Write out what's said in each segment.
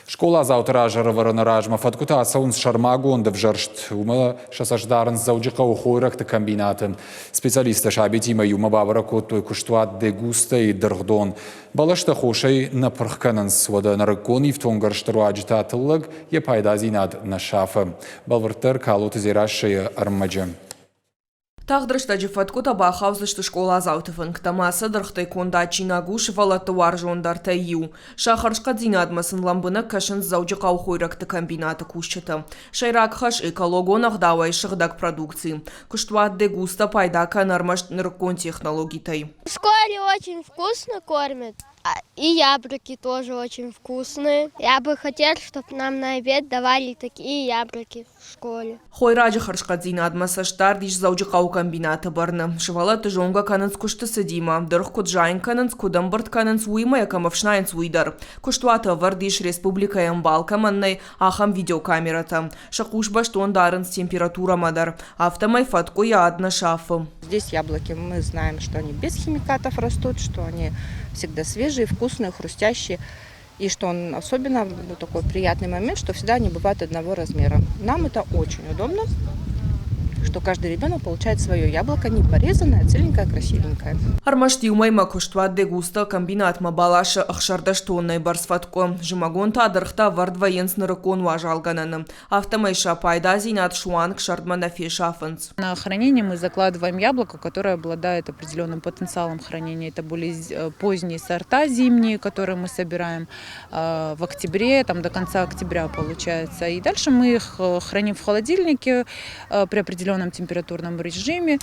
Школа завтра жарыварына ражма фаткута асаунс шармагу он девжаршт ума шасаждарн зауджика ухойрак те комбинаты. Специалисты шабитима юма бавара коттой куштуат дегуста и дыргдон. Балашта хошей на прхкананс вада наракони в тонгарштару аджитатыллаг е пайдазинад на шафа. Балвартер калот зирашия армаджа. Тағдырышта жифаткута бахаузышты школа заутывын ктамасы дырхтай конда чинагуш валаттуар жондар тайю. Шахаршқа динадмасын ламбына кашын заужы қаухойракты комбинаты кушчыты. Шайрак хаш экологонах давай шыгдак продукции. Куштуат дегуста пайдака нормаш ныркон технологитай. В школе очень вкусно кормят. И яблоки тоже очень вкусные. Я бы хотела, чтобы нам на обед давали такие яблоки в школе. Хойраджи харшқа динадмаса штар диш заужы қау комбинаты барны. Шывала тыжонга канынс кушты сыдима. Дырх куджайн канынс кудамбырт канынс уйма якамовшнайнс уйдар. Куштуата вардиш республика ямбал каманнай ахам видеокамерата. Шакуш баштон дарынс температура мадар. Автомай фатку я одна шафа. Здесь яблоки, мы знаем, что они без химикатов растут, что они всегда свежие, вкусные, хрустящие. И что он особенно такой приятный момент, что всегда они бывают одного размера. Нам это очень удобно, что каждый ребенок получает свое яблоко, не порезанное, целенькое, красивенькое. Армашти умайма куштуат дегуста комбинат мабалаша ахшардаштонной барсфатко. Жимагонта адырхта вард военс нарыкон важалгананы. Автомайша пайда зинат шуанг шардманафи шафанс. На хранение мы закладываем яблоко, которое обладает определенным потенциалом хранения. Это более поздние сорта зимние, которые мы собираем в октябре, там до конца октября получается. И дальше мы их храним в холодильнике при определенном температурном режиме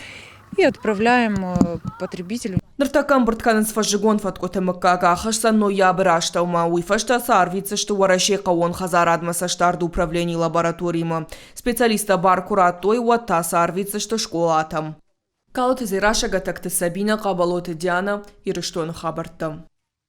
и отправляем потребителю. Нартакам бртканс фажигон фаткоте маккага хашсан ноябрь аштаума уйфашта сарвица что варашей каон хазарадмаса штарду управлений лабораторима. Специалиста бар куратой уатта сарвица что школа там. Калоты зирашага такты Сабина, Кабалоты Диана и Рыштон Хабарта.